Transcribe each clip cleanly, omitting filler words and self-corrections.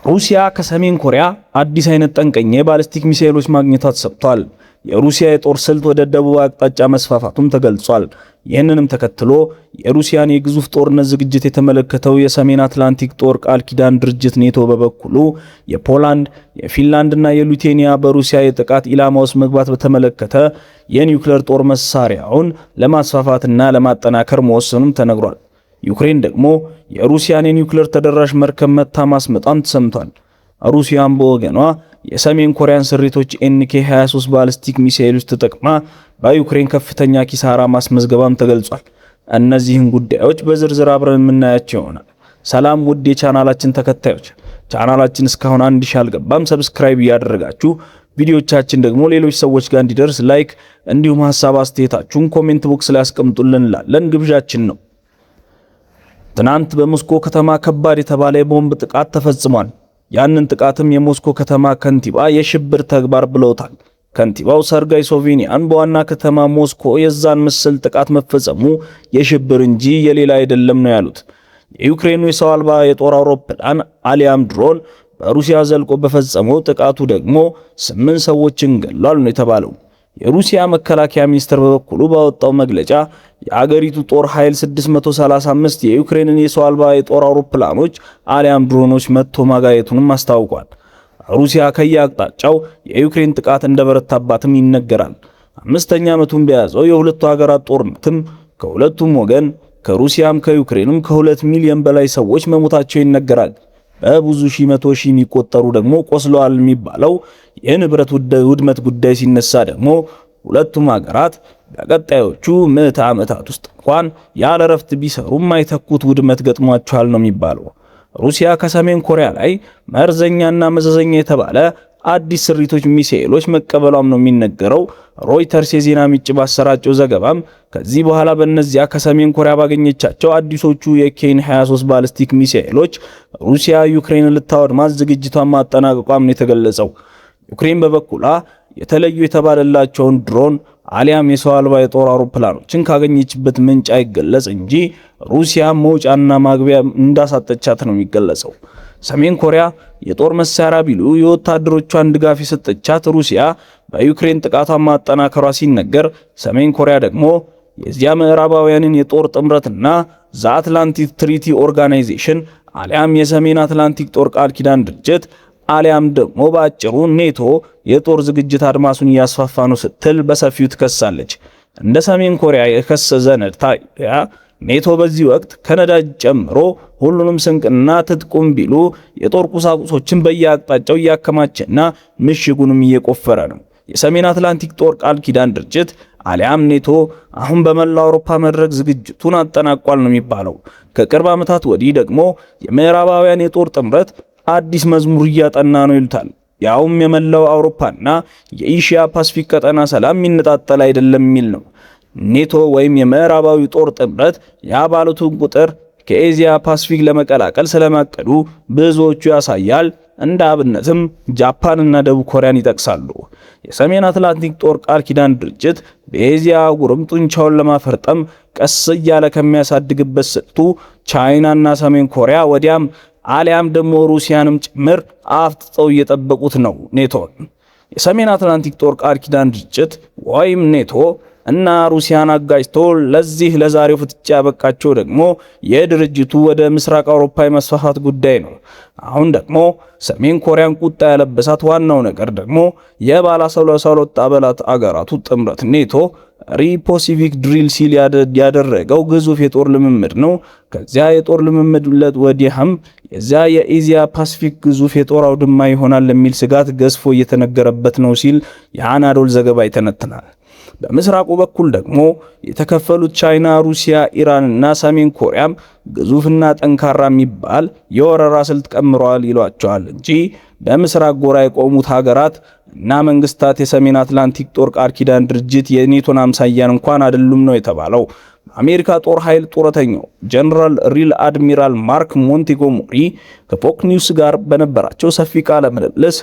ሩሲያ ከሰሜን ኮሪያ አዲስ አይነት ጠንቀኛ የባሊስቲክ ሚሳኤሎች ማግኘቷ ተሰምቷል። የሩሲያ የጦር ስልት ወደ ደቡብ አቅጣጫ መስፋፋቱም ተገልጿል። ይህንንም ተከትሎ የሩሲያን የግዙፍ ጦርነት ዝግጅት የተመለከተው የሰሜን አትላንቲክ ጦር ቃል ኪዳን ድርጅት ኔቶ በበኩሉ የፖላንድ፣ የፊንላንድና የሊቱዌኒያ በሩሲያ የጥቃት ኢላማ ውስጥ መግባት በተመለከተ የኒውክሌር ጦር መሳሪያውን ለማስፋፋትና ለማጠናከር መወሰኑም ተነግሯል። ዩክሬን ደግሞ የሩሲያን የኒውክሌር ተደራሽ መርከብ መታ ማስመጣም ተሰምቷል። ሩሲያም በወገኗ የሰሜን ኮሪያን ስሪቶች NK-23 ባሊስቲክ ሚሳኤሎች ተጠቅማ በዩክሬን ከፍተኛ ኪሳራ ማስመዝገባም ተገልጿል። እነዚህን ጉዳዮች በዝርዝር አብረን የምናያቸው ይሆናል። ሰላም ውድ የቻናላችን ተከታዮች፣ ቻናላችን እስካሁን 1000 አልገባም፣ ሰብስክራይብ እያደረጋችሁ ቪዲዮቻችን ደግሞ ሌሎች ሰዎች ጋር እንዲደርስ ላይክ፣ እንዲሁም ሐሳብ አስተያየታችሁን ኮሜንት ቦክስ ላይ አስቀምጡልን እንላለን፣ ግብዣችን ነው። ትናንት በሞስኮ ከተማ ከባድ የተባለ የቦምብ ጥቃት ተፈጽሟል። ያንን ጥቃትም የሞስኮ ከተማ ከንቲባ የሽብር ተግባር ብለውታል። ከንቲባው ሰርጋይ ሶቪኒያን በዋና ከተማ ሞስኮ የዛን ምስል ጥቃት መፈጸሙ የሽብር እንጂ የሌላ አይደለም ነው ያሉት። የዩክሬኑ የሰው አልባ የጦር አውሮፕላን አሊያም ድሮን በሩሲያ ዘልቆ በፈጸመው ጥቃቱ ደግሞ 8 ሰዎችን ገድሏል ነው የተባለው። የሩሲያ መከላከያ ሚኒስቴር በበኩሉ ባወጣው መግለጫ የአገሪቱ ጦር ኃይል 635 የዩክሬንን የሰው አልባ የጦር አውሮፕላኖች አሊያም ድሮኖች መትቶ ማጋየቱንም አስታውቋል። ሩሲያ ከየአቅጣጫው የዩክሬን ጥቃት እንደበረታባትም ይነገራል። 5ኛ ዓመቱን በያዘው የሁለቱ ሀገራት ጦርነትም ከሁለቱም ወገን ከሩሲያም ከዩክሬንም ከ2 ሚሊዮን በላይ ሰዎች መሞታቸው ይነገራል። በብዙ ሺህ መቶ ሺህ የሚቆጠሩ ደግሞ ቆስለዋል የሚባለው የንብረት ውድመት ጉዳይ ሲነሳ ደግሞ ሁለቱም ሀገራት በቀጣዮቹ ምዕተ ዓመታት ውስጥ እንኳን ያለ ረፍት ቢሰሩ የማይተኩት ውድመት ገጥሟቸዋል ነው የሚባለው። ሩሲያ ከሰሜን ኮሪያ ላይ መርዘኛና መዘዘኛ የተባለ አዲስ ስሪቶች ሚሳኤሎች መቀበሏም ነው የሚነገረው። ሮይተርስ የዜና ምንጭ ባሰራጨው ዘገባም ከዚህ በኋላ በእነዚያ ከሰሜን ኮሪያ ባገኘቻቸው አዲሶቹ የኬን-23 ባሊስቲክ ሚሳኤሎች ሩሲያ ዩክሬንን ልታወድማት ዝግጅቷን ማጠናቀቋም ነው የተገለጸው። ዩክሬን በበኩሏ የተለዩ የተባለላቸውን ድሮን አሊያም የሰው አልባ የጦር አውሮፕላኖችን ካገኘችበት ምንጭ አይገለጽ እንጂ ሩሲያ መውጫና ማግቢያ እንዳሳጠቻት ነው የሚገለጸው። ሰሜን ኮሪያ የጦር መሳሪያ ቢሉ የወታደሮቿን ድጋፍ የሰጠቻት ሩሲያ በዩክሬን ጥቃቷን ማጠናከሯ ሲነገር፣ ሰሜን ኮሪያ ደግሞ የዚያ ምዕራባውያንን የጦር ጥምረትና ዘአትላንቲክ ትሪቲ ኦርጋናይዜሽን አሊያም የሰሜን አትላንቲክ ጦር ቃል ኪዳን ድርጅት አሊያም ደግሞ በአጭሩ ኔቶ የጦር ዝግጅት አድማሱን እያስፋፋ ነው ስትል በሰፊው ትከሳለች። እንደ ሰሜን ኮሪያ የከሰዘ ታዲያ ኔቶ በዚህ ወቅት ከነዳጅ ጨምሮ ሁሉንም ስንቅና ትጥቁም ቢሉ የጦር ቁሳቁሶችን በየአቅጣጫው እያከማቸና ምሽጉንም እየቆፈረ ነው። የሰሜን አትላንቲክ ጦር ቃል ኪዳን ድርጅት አሊያም ኔቶ አሁን በመላው አውሮፓ መድረክ ዝግጅቱን አጠናቋል ነው የሚባለው። ከቅርብ ዓመታት ወዲህ ደግሞ የምዕራባውያን የጦር ጥምረት አዲስ መዝሙር እያጠና ነው ይሉታል። ያውም የመላው አውሮፓና የኤሽያ ፓሲፊክ ቀጠና ሰላም የሚነጣጠል አይደለም የሚል ነው። ኔቶ ወይም የምዕራባዊ ጦር ጥምረት የአባላቱን ቁጥር ከኤዚያ ፓሲፊክ ለመቀላቀል ስለማቀዱ ብዙዎቹ ያሳያል። እንደ አብነትም ጃፓንና ደቡብ ኮሪያን ይጠቅሳሉ። የሰሜን አትላንቲክ ጦር ቃል ኪዳን ድርጅት በኤዚያ አህጉርም ጡንቻውን ለማፈርጠም ቀስ እያለ ከሚያሳድግበት ስልቱ ቻይናና ሰሜን ኮሪያ ወዲያም አሊያም ደግሞ ሩሲያንም ጭምር አፍጥጠው እየጠበቁት ነው ኔቶን። የሰሜን አትላንቲክ ጦር ቃል ኪዳን ድርጅት ወይም ኔቶ እና ሩሲያን አጋጭቶ ለዚህ ለዛሬው ፍጥጫ ያበቃቸው ደግሞ የድርጅቱ ወደ ምስራቅ አውሮፓ የመስፋፋት ጉዳይ ነው። አሁን ደግሞ ሰሜን ኮሪያን ቁጣ ያለበሳት ዋናው ነገር ደግሞ የባለ 32 አባላት አገራቱ ጥምረት ኔቶ ሪፖሲፊክ ድሪል ሲል ያደረገው ግዙፍ የጦር ልምምድ ነው። ከዚያ የጦር ልምምድ ወዲህም የዚያ የኤዚያ ፓሲፊክ ግዙፍ የጦር አውድማ ይሆናል የሚል ስጋት ገዝፎ እየተነገረበት ነው ሲል የአናዶል ዘገባ ይተነትናል። በምስራቁ በኩል ደግሞ የተከፈሉት ቻይና፣ ሩሲያ፣ ኢራን እና ሰሜን ኮሪያም ግዙፍና ጠንካራ የሚባል የወረራ ስልት ቀምረዋል ይሏቸዋል እንጂ በምስራቅ ጎራ የቆሙት ሀገራት እና መንግስታት የሰሜን አትላንቲክ ጦር ቃል ኪዳን ድርጅት የኔቶን አምሳያን እንኳን አይደሉም ነው የተባለው። አሜሪካ ጦር ኃይል ጡረተኛው ጀነራል ሪል አድሚራል ማርክ ሞንቴጎመሪ ከፎክስ ኒውስ ጋር በነበራቸው ሰፊ ቃለ ምልልስ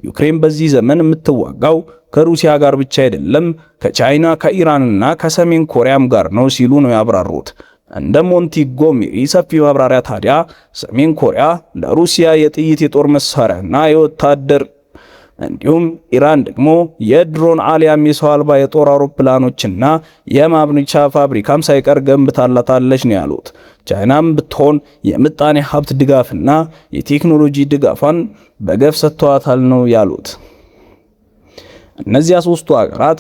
ዩክሬን በዚህ ዘመን የምትዋጋው ከሩሲያ ጋር ብቻ አይደለም ከቻይና ከኢራንና ከሰሜን ኮሪያም ጋር ነው ሲሉ ነው ያብራሩት። እንደ ሞንቲጎሜሪ ሰፊ ማብራሪያ ታዲያ ሰሜን ኮሪያ ለሩሲያ የጥይት የጦር መሳሪያና የወታደር እንዲሁም ኢራን ደግሞ የድሮን አሊያም የሰው አልባ የጦር አውሮፕላኖችና የማምረቻ ፋብሪካም ሳይቀር ገንብታላታለች ነው ያሉት። ቻይናም ብትሆን የምጣኔ ሀብት ድጋፍና የቴክኖሎጂ ድጋፏን በገፍ ሰጥተዋታል ነው ያሉት። እነዚያ ሶስቱ ሀገራት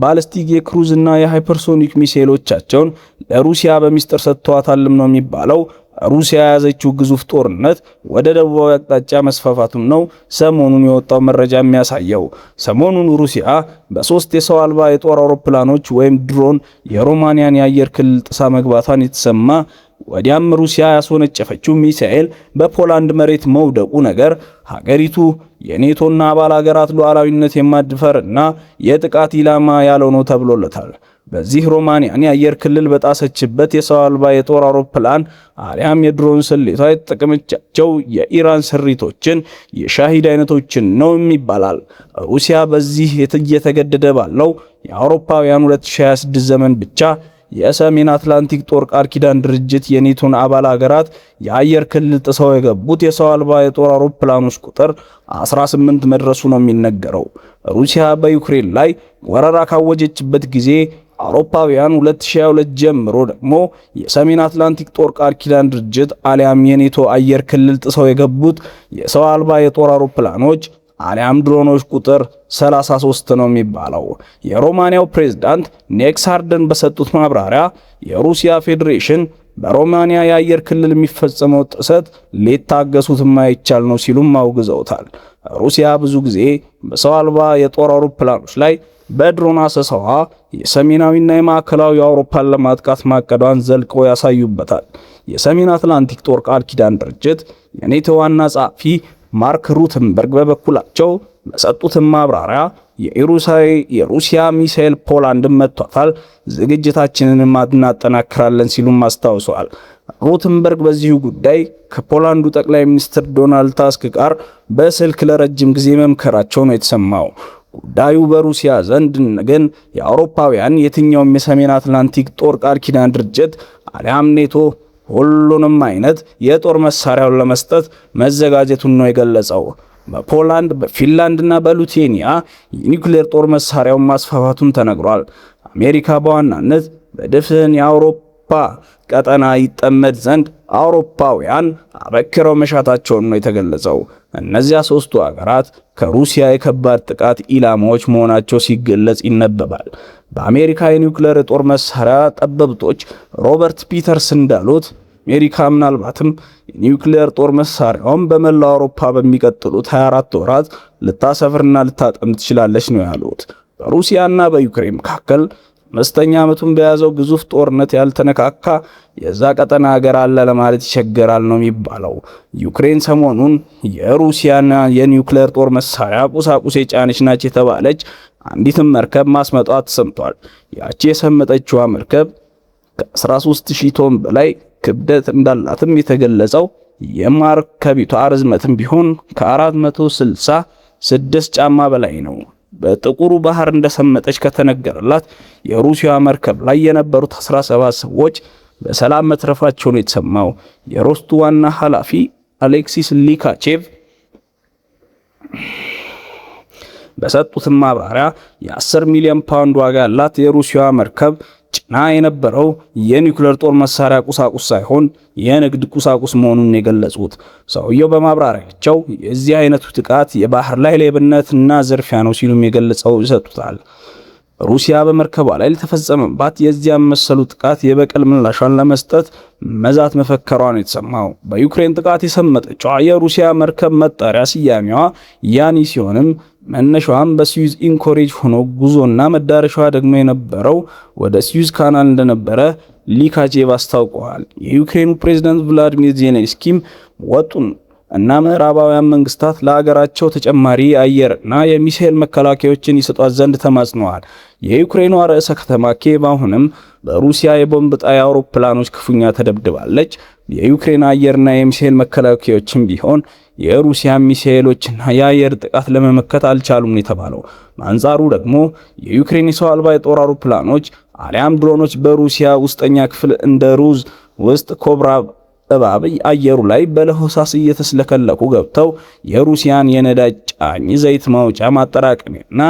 ባሊስቲክ የክሩዝ እና የሃይፐርሶኒክ ሚሳኤሎቻቸውን ለሩሲያ በሚስጥር ሰጥተዋታልም ነው የሚባለው። ሩሲያ የያዘችው ግዙፍ ጦርነት ወደ ደቡባዊ አቅጣጫ መስፋፋቱም ነው ሰሞኑን የወጣው መረጃ የሚያሳየው። ሰሞኑን ሩሲያ በሶስት የሰው አልባ የጦር አውሮፕላኖች ወይም ድሮን የሮማኒያን የአየር ክልል ጥሳ መግባቷን የተሰማ ወዲያም ሩሲያ ያስወነጨፈችው ሚሳኤል በፖላንድ መሬት መውደቁ ነገር ሀገሪቱ የኔቶና አባል ሀገራት ሉዓላዊነት የማድፈርና የጥቃት ኢላማ ያለው ነው ተብሎለታል። በዚህ ሮማኒያን የአየር ክልል በጣሰችበት የሰው አልባ የጦር አውሮፕላን አሊያም የድሮን ስሌቷ የተጠቀመቻቸው የኢራን ስሪቶችን የሻሂድ አይነቶችን ነው ይባላል። ሩሲያ በዚህ እየተገደደ ባለው የአውሮፓውያን 2026 ዘመን ብቻ የሰሜን አትላንቲክ ጦር ቃል ኪዳን ድርጅት የኔቶን አባል ሀገራት የአየር ክልል ጥሰው የገቡት የሰው አልባ የጦር አውሮፕላኖች ቁጥር 18 መድረሱ ነው የሚነገረው። ሩሲያ በዩክሬን ላይ ወረራ ካወጀችበት ጊዜ አውሮፓውያን 2022 ጀምሮ ደግሞ የሰሜን አትላንቲክ ጦር ቃል ኪዳን ድርጅት አሊያም የኔቶ አየር ክልል ጥሰው የገቡት የሰው አልባ የጦር አውሮፕላኖች አሊያም ድሮኖች ቁጥር 33 ነው የሚባለው። የሮማኒያው ፕሬዝዳንት ኔክሳርደን በሰጡት ማብራሪያ የሩሲያ ፌዴሬሽን በሮማኒያ የአየር ክልል የሚፈጸመው ጥሰት ሊታገሱት የማይቻል ነው ሲሉም አውግዘውታል። ሩሲያ ብዙ ጊዜ በሰው አልባ የጦር አውሮፕላኖች ላይ በድሮን አሰሳዋ የሰሜናዊና የማዕከላዊ አውሮፓን ለማጥቃት ማቀዷን ዘልቀው ያሳዩበታል። የሰሜን አትላንቲክ ጦር ቃል ኪዳን ድርጅት የኔቶ ዋና ጸሐፊ ማርክ ሩተንበርግ በበኩላቸው በሰጡት ማብራሪያ የሩሲያ ሚሳኤል ፖላንድን መቷታል፣ ዝግጅታችንን እናጠናክራለን ሲሉም አስታውሰዋል። ሩተንበርግ በዚሁ ጉዳይ ከፖላንዱ ጠቅላይ ሚኒስትር ዶናልድ ታስክ ጋር በስልክ ለረጅም ጊዜ መምከራቸው ነው የተሰማው። ጉዳዩ በሩሲያ ዘንድ ግን የአውሮፓውያን የትኛውም የሰሜን አትላንቲክ ጦር ቃል ኪዳን ድርጅት አሊያም ኔቶ ሁሉንም አይነት የጦር መሳሪያውን ለመስጠት መዘጋጀቱን ነው የገለጸው። በፖላንድ በፊንላንድና በሊቱዌኒያ የኒውክሌር ጦር መሳሪያውን ማስፋፋቱን ተነግሯል። አሜሪካ በዋናነት በድፍን የአውሮፓ ቀጠና ይጠመድ ዘንድ አውሮፓውያን አበክረው መሻታቸውን ነው የተገለጸው። እነዚያ ሶስቱ ሀገራት ከሩሲያ የከባድ ጥቃት ኢላማዎች መሆናቸው ሲገለጽ ይነበባል። በአሜሪካ የኒውክሌር ጦር መሳሪያ ጠበብቶች ሮበርት ፒተርስ እንዳሉት አሜሪካ ምናልባትም የኒውክሌር ጦር መሳሪያውን በመላው አውሮፓ በሚቀጥሉት 24 ወራት ልታሰፍርና ልታጠም ትችላለች ነው ያሉት። በሩሲያና በዩክሬን መካከል አምስተኛ ዓመቱን በያዘው ግዙፍ ጦርነት ያልተነካካ የዛ ቀጠና ሀገር አለ ለማለት ይቸገራል ነው የሚባለው። ዩክሬን ሰሞኑን የሩሲያና የኒውክሌር ጦር መሳሪያ ቁሳቁስ የጫነች ናች የተባለች አንዲትም መርከብ ማስመጧ ተሰምቷል። ያቺ የሰመጠችዋ መርከብ ከ13000 ቶን በላይ ክብደት እንዳላትም የተገለጸው የመርከቢቷ ርዝመትም ቢሆን ከ466 ጫማ በላይ ነው። በጥቁሩ ባህር እንደሰመጠች ከተነገረላት የሩሲያ መርከብ ላይ የነበሩት 17 ሰዎች በሰላም መትረፋቸው ነው የተሰማው። የሮስቱ ዋና ኃላፊ አሌክሲስ ሊካቼቭ በሰጡት ማብራሪያ የ10 ሚሊዮን ፓውንድ ዋጋ ያላት የሩሲያ መርከብ ጭና የነበረው የኒውክሌር ጦር መሳሪያ ቁሳቁስ ሳይሆን የንግድ ቁሳቁስ መሆኑን የገለጹት ሰውየው በማብራሪያቸው የዚህ አይነቱ ጥቃት የባህር ላይ ሌብነትና ዝርፊያ ነው ሲሉም የገለጸው ይሰጡታል። ሩሲያ በመርከቧ ላይ ለተፈጸመባት የዚያም መሰሉ ጥቃት የበቀል ምላሿን ለመስጠት መዛት መፈከሯን የተሰማው። በዩክሬን ጥቃት የሰመጠችው የሩሲያ መርከብ መጠሪያ ስያሜዋ ያኒ ሲሆንም መነሻዋም በስዊዝ ኢንኮሬጅ ሆኖ ጉዞና መዳረሻዋ ደግሞ የነበረው ወደ ስዊዝ ካናል እንደነበረ ሊካቼቭ አስታውቀዋል። የዩክሬኑ ፕሬዝዳንት ቭላዲሚር ዜሌንስኪም ወጡን እና ምዕራባውያን መንግስታት ለሀገራቸው ተጨማሪ አየርና የሚሳኤል መከላከያዎችን ይሰጧት ዘንድ ተማጽነዋል። የዩክሬኗ ርዕሰ ከተማ ኪየቭ አሁንም በሩሲያ የቦምብ ጣይ አውሮፕላኖች ክፉኛ ተደብድባለች። የዩክሬን አየርና የሚሳኤል መከላከያዎችም ቢሆን የሩሲያ ሚሳኤሎችና የአየር ጥቃት ለመመከት አልቻሉም የተባለው። በአንጻሩ ደግሞ የዩክሬን የሰው አልባ የጦር አውሮፕላኖች አሊያም ድሮኖች በሩሲያ ውስጠኛ ክፍል እንደ ሩዝ ውስጥ ኮብራ እባብ አየሩ ላይ በለሆሳስ እየተስለከለኩ ገብተው የሩሲያን የነዳጅ ጫኝ ዘይት ማውጫ ማጠራቀሚያና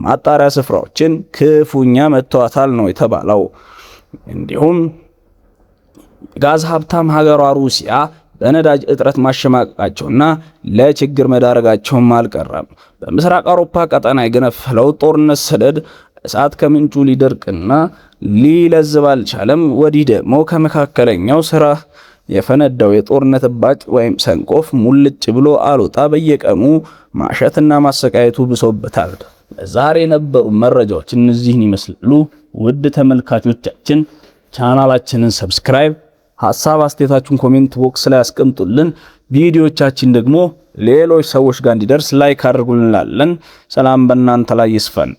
ማጣሪያ ስፍራዎችን ክፉኛ መተዋታል ነው የተባለው። እንዲሁም ጋዝ ሀብታም ሀገሯ ሩሲያ በነዳጅ እጥረት ማሸማቀቃቸውና ለችግር መዳረጋቸውም አልቀረም። በምስራቅ አውሮፓ ቀጠና የገነፈለው ጦርነት ሰደድ እሳት ከምንጩ ሊደርቅና ሊለዝብ አልቻለም። ወዲህ ደግሞ ከመካከለኛው ስራ የፈነዳው የጦርነት እባጭ ወይም ሰንኮፍ ሙልጭ ብሎ አልወጣ በየቀኑ ማሸትና ማሰቃየቱ ብሶበታል። ለዛሬ የነበሩ መረጃዎች እነዚህን ይመስላሉ። ውድ ተመልካቾቻችን ቻናላችንን ሰብስክራይብ፣ ሐሳብ አስተያየታችሁን ኮሜንት ቦክስ ላይ አስቀምጡልን። ቪዲዮቻችን ደግሞ ሌሎች ሰዎች ጋር እንዲደርስ ላይክ አድርጉልን እንላለን። ሰላም በእናንተ ላይ ይስፈን።